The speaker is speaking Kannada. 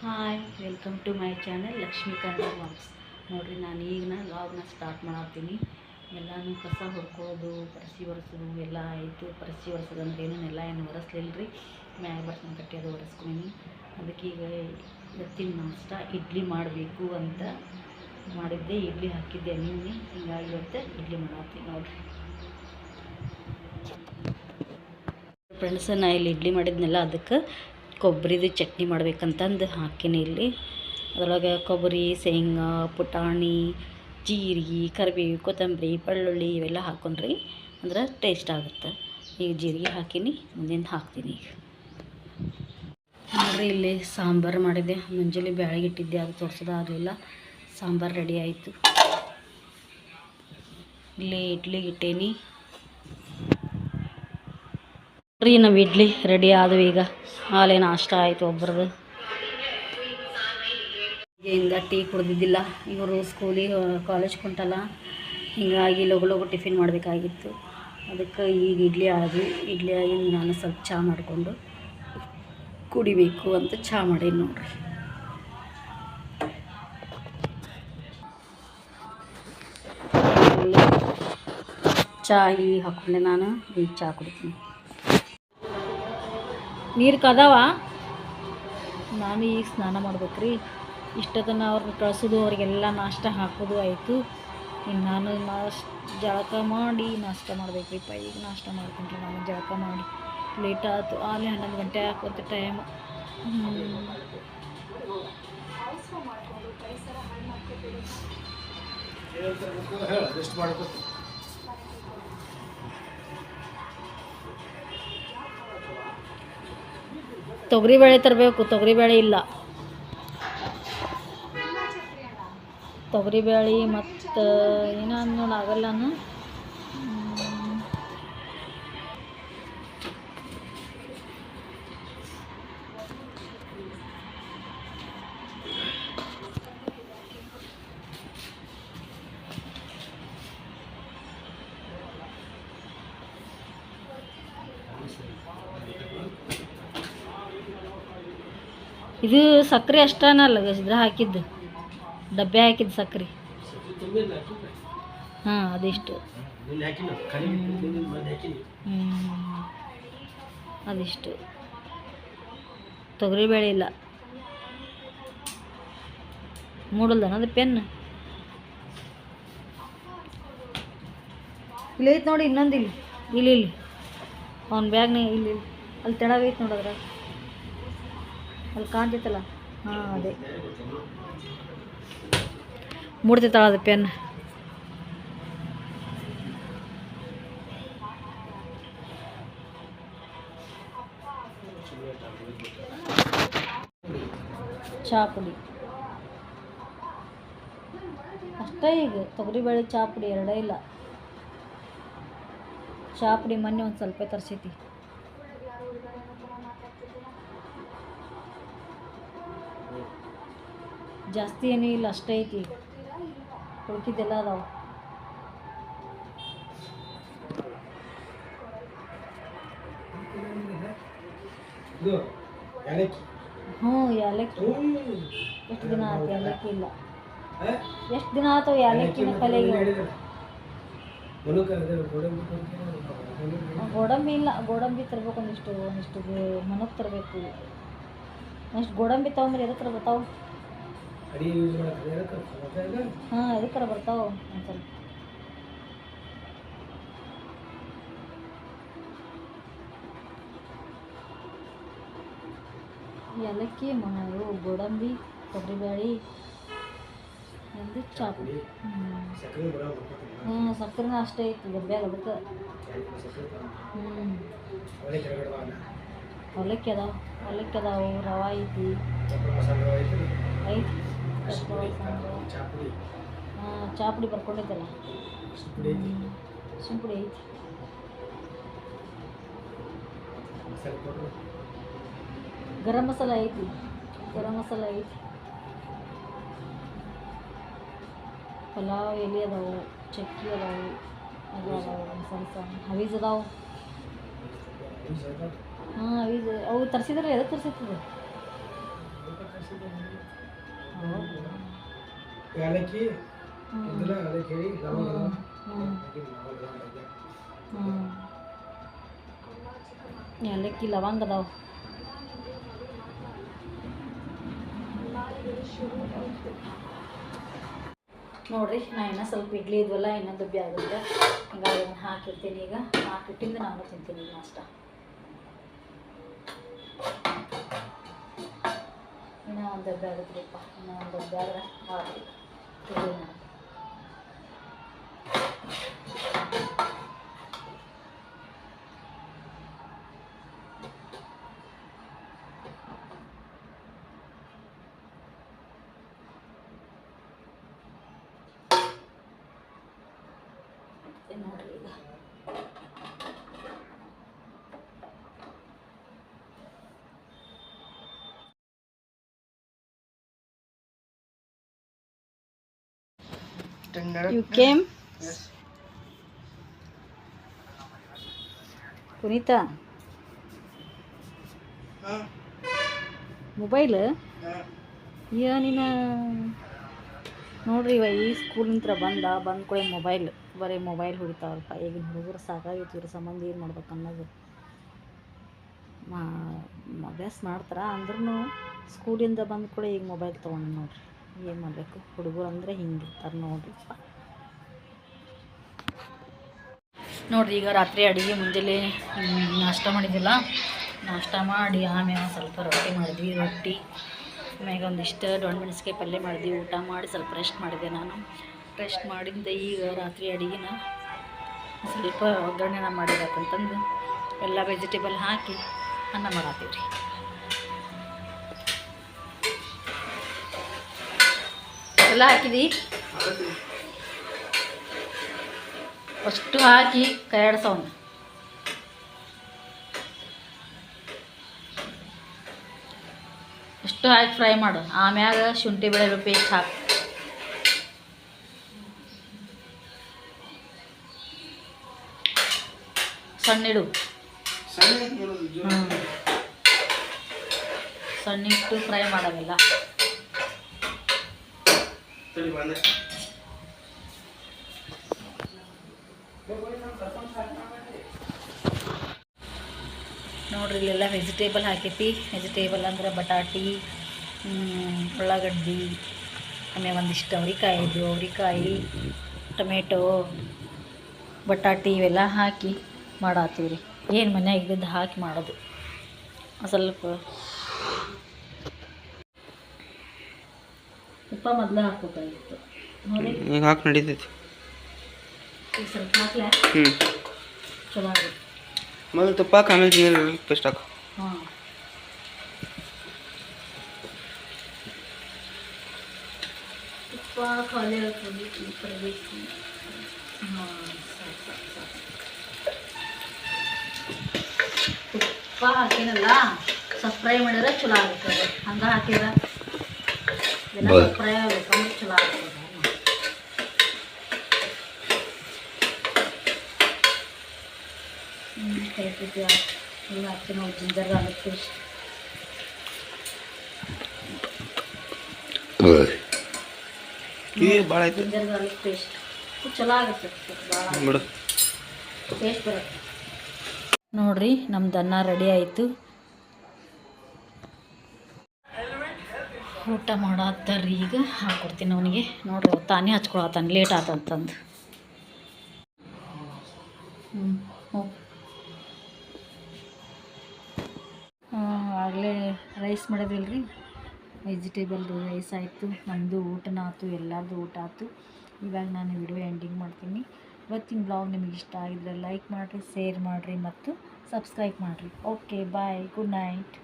Hi welcome to my channel Lakshmi Kannada vlogs. ನೋಡಿರಿ, ನಾನು ಈಗ ವ್ಲಾಗ್ನ ಸ್ಟಾರ್ಟ್ ಮಾಡತ್ತೀನಿ. ಎಲ್ಲನೂ ಕಸ ಹೊಡ್ಕೊಳ್ಳೋದು, ಪರಸಿ ಒರೆಸೋದು ಎಲ್ಲ ಆಯಿತು. ಪರಸಿ ಒರೆಸೋದು ಅಂದ್ರೆ ಏನೇನೆಲ್ಲ ಏನು ಒರೆಸ್ಲಿಲ್ಲ ರೀ. ಮ್ಯಾಗ ಬರ್ಸನ ಕಟ್ಟಿ ಅದು ಒರೆಸ್ಕೊಂಡು ಅದಕ್ಕೆ ಈಗ ಇವತ್ತಿನ ನಾಷ್ಟ ಇಡ್ಲಿ ಮಾಡಬೇಕು ಅಂತ ಮಾಡಿದ್ದೆ. ಇಡ್ಲಿ ಹಾಕಿದ್ದೆ ನಿನ್ನೆ, ಹೀಗಾಗಿ ಇವತ್ತು ಇಡ್ಲಿ ಮಾಡತ್ತೀನಿ ನೋಡಿರಿ ಫ್ರೆಂಡ್ಸ್. ನಾ ಇಲ್ಲಿ ಇಡ್ಲಿ ಮಾಡಿದ್ನೆಲ್ಲ ಅದಕ್ಕೆ ಕೊಬ್ಬರಿದು ಚಟ್ನಿ ಮಾಡ್ಬೇಕಂತಂದು ಹಾಕೀನಿ. ಇಲ್ಲಿ ಅದರೊಳಗೆ ಕೊಬ್ಬರಿ, ಶೇಂಗಾ, ಪುಟಾಣಿ, ಜೀರಿಗೆ, ಕರಿಬೇವು, ಕೊತ್ತಂಬರಿ, ಬೆಳ್ಳುಳ್ಳಿ ಇವೆಲ್ಲ ಹಾಕೊಂಡ್ರಿ ಅಂದ್ರೆ ಟೇಸ್ಟ್ ಆಗುತ್ತೆ. ಈಗ ಜೀರಿಗೆ ಹಾಕೀನಿ, ಮುಂದಿನ ಹಾಕ್ತೀನಿ. ಈಗ ನೋಡಿರಿ, ಇಲ್ಲಿ ಸಾಂಬಾರು ಮಾಡಿದ್ದೆ. ಮುಂಜಾನೆ ಬ್ಯಾಳಿಗೆ ಇಟ್ಟಿದ್ದೆ, ಅದು ತೋರಿಸೋದಾಗಲಿಲ್ಲ. ಸಾಂಬಾರು ರೆಡಿ ಆಯಿತು. ಇಲ್ಲಿ ಇಡ್ಲಿಗೆ ಇಟ್ಟೇನಿ ರೀ. ನಾವು ಇಡ್ಲಿ ರೆಡಿ ಆದವು. ಈಗ ಹಾಲೇ ನಾಷ್ಟ ಆಯಿತು ಒಬ್ರದ್ದು. ಹಿಂಗ ಟೀ ಕುಡ್ದಿದ್ದಿಲ್ಲ. ಇವರು ಸ್ಕೂಲಿಗೆ ಕಾಲೇಜ್ಗೆ ಹೊಂಟಲ್ಲ, ಹೀಗಾಗಿ ಲಗು ಲಗು ಟಿಫಿನ್ ಮಾಡಬೇಕಾಗಿತ್ತು. ಅದಕ್ಕೆ ಈಗ ಇಡ್ಲಿ ಆಗಿ ನಾನು ಸ್ವಲ್ಪ ಚಹಾ ಮಾಡಿಕೊಂಡು ಕುಡಿಬೇಕು ಅಂತ ಚಹಾ ಮಾಡೀನಿ ನೋಡ್ರಿ. ಚಹಾ ಈಗ ಹಾಕ್ಕೊಂಡೆ. ನಾನು ಈಗ ಚಹಾ ಕುಡಿತೀನಿ. ನೀರು ಕದಾವ. ನಾನು ಈಗ ಸ್ನಾನ ಮಾಡ್ಬೇಕ್ರಿ. ಇಷ್ಟೊತ್ತನ ಅವ್ರನ್ನ ಕಳ್ಸೋದು, ಅವರಿಗೆಲ್ಲ ನಾಷ್ಟ ಹಾಕೋದು ಆಯಿತು. ಇನ್ನು ನಾನು ಜಳಕ ಮಾಡಿ ನಾಷ್ಟ ಮಾಡ್ಬೇಕ್ರಿಪ್ಪ. ಈಗ ನಾಷ್ಟ ಮಾಡ್ಕೊಂಡ್ರೆ ನಾನು ಜಳಕ ಮಾಡಿ ಲೇಟ್ ಆಯ್ತು. ಆಗಲೇ 11 ಗಂಟೆ ಹಾಕೋತ ಟೈಮ್. ತೊಗರಿಬೇಳೆ ತರಬೇಕು. ತೊಗರಿಬೇಳೆ ಇಲ್ಲ. ತೊಗರಿಬೇಳೆ ಮತ್ತು ಏನೋ ನೋಡಿ ಆಗಲ್ಲನು. ಇದು ಸಕ್ಕರೆ ಅಷ್ಟನಲ್ಲ ಇದ್ರ ಹಾಕಿದ್ದು, ಡಬ್ಬೆ ಹಾಕಿದ್ದು ಸಕ್ಕರೆ. ಹಾಂ, ಅದಿಷ್ಟು. ಅದಿಷ್ಟು. ತೊಗರಿಬೇಳೆ ಇಲ್ಲ. ಮೂಡಲ್ದನ ಅದು ಪೆನ್ ಇಲ್ಲಿ ಐತೆ ನೋಡಿ. ಇನ್ನೊಂದು ಇಲ್ಲಿ ಇಲ್ಲಿ ಇಲ್ಲಿ ಅವ್ನ ಬ್ಯಾಗ್ನ ಇಲ್ಲಿ ಅಲ್ಲಿ ತೆಳಗೈತೆ ನೋಡೋದ್ರಾಗ, ಅಲ್ಲಿ ಕಾಣ್ತೈತಲ್ಲ. ಹಾಂ, ಅದೇ ಮೂಡ್ತೈತಳ ಅದು ಪೆನ್. ಚಹಾ ಪುಡಿ ಅಷ್ಟೇ. ಈಗ ತೊಗರಿಬೇಳೆ ಚಹಾ ಪುಡಿ ಎರಡೇ ಇಲ್ಲ. ಚಹಾ ಪುಡಿ ಮೊನ್ನೆ ಒಂದು ಸ್ವಲ್ಪ ತರಿಸೈತಿ. ಜಾಸ್ತಿ ಏನೂ ಇಲ್ಲ, ಅಷ್ಟೇ ಐತಿ. ಉಳ್ಕಿದ್ದೆಲ್ಲ ಅದಾವ. ಹ್ಞೂ, ಏಲಕ್ಕಿ. ಎಷ್ಟು ದಿನ ಆಯ್ತು ಏಲಕ್ಕಿ ಇಲ್ಲ. ಎಷ್ಟು ದಿನ ಆಯ್ತು ಏಲಕ್ಕಿನ ಕಲೆಗೆ. ಗೋಡಂಬಿ ಇಲ್ಲ. ಗೋಡಂಬಿ ತರ್ಬೇಕು. ಒಂದಿಷ್ಟು ಮನಕ್ಕೆ ತರಬೇಕು. ಅಷ್ಟು ಗೋಡಂಬಿ ತೊಗೊಂಡ್ರೆ ಎದಕ್ಕೆ ಬರ್ತಾವೆ? ಹಾಂ, ಎದಕ್ಕಾರ ಬರ್ತಾವೆ ಒಂದು ಸ್ವಲ್ಪ. ಏಲಕ್ಕಿ, ಗೋಡಂಬಿ, ತೊಗರಿಬೇಳೆ, ಒಂದು ಚಹಾ ಪುಡಿ. ಹ್ಞೂ, ಸಕ್ಕರೆನ ಅಷ್ಟೇ ಐತಿ ಡಬ್ಬ್ಯಾಗ. ಅದಕ್ಕೆ ಅವಲಕ್ಕಿ ಅದಾವು, ರವೆ ಐತಿ. ಐತಿ ಹಾಂ, ಚಹಾ ಪುಡಿ ಬರ್ಕೊಂಡಿದ್ದಲ್ಲ, ಸುಂಪುಡಿ ಐತಿ. ಗರಂ ಮಸಾಲ ಐತಿ. ಪಲಾವ್ ಎಲೆ ಅದಾವು, ಚಕ್ಕಿ ಅದಾವು, ಅದು ಅದಾವು, ಸಣ್ಣ ಹವೀಜ್ ಅದಾವು. ಹಾಂ, ಹವೀಜ್ ಅವು ತರಿಸಿದ್ರೆ ಎದಕ್ಕೆ ತರಿಸಿರ್ತದೆ? ಏಲಕ್ಕಿ ಇದೆಲ್ಲ ಅದಕ್ಕೆ ಹೇಳಿ ಲವಂಗ ಏಲಕ್ಕಿ ಲವಂಗ ಅದಾವ. ನೋಡಿರಿ ನಾ ಇನ್ನೂ ಸ್ವಲ್ಪ ಇಡ್ಲಿ ಇದ್ವಲ್ಲ ಇನ್ನೊಂದು ದುಬ್ಬಿ ಆಗುತ್ತೆ, ಹಿಂಗಾಗಿ ಹಾಕಿರ್ತೀನಿ. ಈಗ ಹಾಕಿಟ್ಟಿಂದ ನಾನು ತಿಂತೀನಿ ಈಗ ನಾಷ್ಟ. ಇನ್ನೂ ಒಂದು ಡಬ್ಬೆ ಆಗುತ್ತಪ್ಪ, ಇನ್ನೂ ಒಂದು ಡಬ್ಬೆ ಆದರೆ ಹಾಕಿ ತಿಂತೀನಿ ನಾನು. ನೋಡ್ರಿ ಈಗ You came? Yes. Puneeth mobile ಏನಿನ ನೋಡ್ರಿ ಇವ ಈ ಸ್ಕೂಲಿಂತ್ರ ಬಂದ ಕೂಡ ಮೊಬೈಲ್ ಬರೀ ಮೊಬೈಲ್ ಹೊಡಿತಾವ್ರಪ್ಪ. ಈಗಿನ ಹುಡುಗರು ಸಾಕಾಗಿತ್ತು, ಇವ್ರ ಸಂಬಂಧ ಏನು ಮಾಡ್ಬೇಕು ಅನ್ನೋದು. ಅಭ್ಯಾಸ ಮಾಡ್ತಾರೆ ಅಂದ್ರೂ ಸ್ಕೂಲಿಂದ ಬಂದು ಕೂಡ ಈಗ ಮೊಬೈಲ್ ತೊಗೊಂಡು ನೋಡ್ರಿ ಏನು ಮಾಡಬೇಕು. ಹುಡುಗರು ಅಂದರೆ ಹಿಂಗಿರ್ತಾರೆ ನೋಡ್ರಿಪ್ಪ. ನೋಡಿರಿ ಈಗ ರಾತ್ರಿ ಅಡುಗೆ ಮುಂಜಾನೆ ನಾಷ್ಟ ಮಾಡಿದ್ದಿಲ್ಲ, ನಾಷ್ಟ ಮಾಡಿ ಆಮೇಲೆ ಸ್ವಲ್ಪ ರೊಟ್ಟಿ ಮಾಡಿದ್ವಿ. ರೊಟ್ಟಿ ಆಮ್ಯಾಗ ಒಂದಿಷ್ಟು ದೊಣ್ಣೆ ಮೆಣಸಿಕಾಯಿ ಪಲ್ಯ ಮಾಡಿದ್ವಿ. ಊಟ ಮಾಡಿ ಸ್ವಲ್ಪ ರೆಸ್ಟ್ ಮಾಡಿದೆ ನಾನು. ರೆಸ್ಟ್ ಮಾಡಿಂದ ಈಗ ರಾತ್ರಿ ಅಡುಗೆನ ಸ್ವಲ್ಪ ಒಗ್ಗರಣೆನ ಮಾಡಿಬೇಕಂತಂದು ಎಲ್ಲ ವೆಜಿಟೇಬಲ್ ಹಾಕಿ ಅನ್ನ ಮಾಡತ್ತೀವಿ ರೀ. ಎಲ್ಲ ಹಾಕಿದಿ ಅಷ್ಟು ಹಾಕಿ ಕೈಯಾಡ್ಸೋಣ. ಅಷ್ಟು ಹಾಕಿ ಫ್ರೈ ಮಾಡು. ಆಮ್ಯಾಗ ಶುಂಠಿ ಬೆಳ್ಳುಳ್ಳಿ ಪೇಸ್ಟ್ ಹಾಕಿ ಸಣ್ಣಿಡು. ಸಣ್ಣಿಟ್ಟು ಫ್ರೈ ಮಾಡೋದಿಲ್ಲ. ನೋಡ್ರಿ ಇಲ್ಲೆಲ್ಲ ವೆಜಿಟೇಬಲ್ ಹಾಕೈತಿ. ವೆಜಿಟೇಬಲ್ ಅಂದ್ರೆ ಬಟಾಟಿ, ಉಳ್ಳಾಗಡ್ಡಿ, ಆಮೇಲೆ ಒಂದಿಷ್ಟು ಅವ್ರಿಕಾಯಿ, ಟೊಮೆಟೊ, ಬಟಾಟಿ ಇವೆಲ್ಲ ಹಾಕಿ ಮಾಡತ್ತೀವಿ ರೀ. ಏನು ಮನ್ಯಾಗ ಇದ್ದಿದ್ದು ಹಾಕಿ ಮಾಡೋದು. ಸ್ವಲ್ಪ ಉಪ್ಪ ಮೊದಲು ಹಾಕ್ಬೇಕಾಗಿತ್ತು ನೋಡಿ. ಈಗ ಹಾಕಿ ನಡೀತೈತಿ. ಈಗ ಸ್ವಲ್ಪ ಹಾಕ್ಲಾ ಚಲೋ ಆಗುತ್ತೆ. ಮೊದಲು ತುಪ್ಪ ಹಾಕಿ ಆಮೇಲೆ ನೀರು ಪೇಸ್ಟ್ ಹಾಕು. ಹಾಂ ತುಪ್ಪ ಖಾಲಿ ಹಾಕಬೇಕು. ಹಾಂ ತುಪ್ಪ ಹಾಕಿನಲ್ಲ ಸ್ವಲ್ಪ ಫ್ರೈ ಮಾಡಿದ್ರೆ ಚಲೋ ಆಗುತ್ತೆ. ಹಂಗೆ ಹಾಕಿದ್ರೆ ಎಲ್ಲ ಫ್ರೈ ಆಗಬೇಕಂದ್ರೆ ಚಲೋ ಆಗ್ತದೆ. ಕೈಪುಟ್ಟಿ ಎಲ್ಲ ಹಾಕಿ ನಾವು ginger garlic paste ginger garlic paste ಚಲೋ ಆಗುತ್ತೆ. ಭಾಳ ಟೇಸ್ಟ್ ಬರುತ್ತೆ. ನೋಡ್ರಿ ನಮ್ದು ಅನ್ನ ರೆಡಿ ಆಯಿತು. ಊಟ ಮಾಡತ್ತಾರ್ರಿ. ಈಗ ಹಾಕ್ಕೊಡ್ತೀನಿ ಅವನಿಗೆ. ನೋಡ್ರಿ ತಾನೇ ಹಚ್ಕೊಳತ್ತಾನೆ ಲೇಟ್ ಆತಂತಂದು. ಆಗಲೇ ರೈಸ್ ಮಾಡಿದ್ವಿಲ್ರಿ, ವೆಜಿಟೇಬಲ್ ರೈಸ್ ಆಯಿತು. ನಮ್ಮದು ಊಟನ ಆಯ್ತು, ಎಲ್ಲರದು ಊಟ ಆಯ್ತು. ಇವಾಗ ನಾನು ವಿಡಿಯೋ ಎಂಡಿಂಗ್ ಮಾಡ್ತೀನಿ. ಇವತ್ತಿನ ಬ್ಲಾಗ್ ನಿಮಗೆ ಇಷ್ಟ ಆಗಿದ್ರೆ ಲೈಕ್ ಮಾಡಿರಿ, ಶೇರ್ ಮಾಡಿರಿ ಮತ್ತು ಸಬ್ಸ್ಕ್ರೈಬ್ ಮಾಡಿರಿ. Okay bye, good night.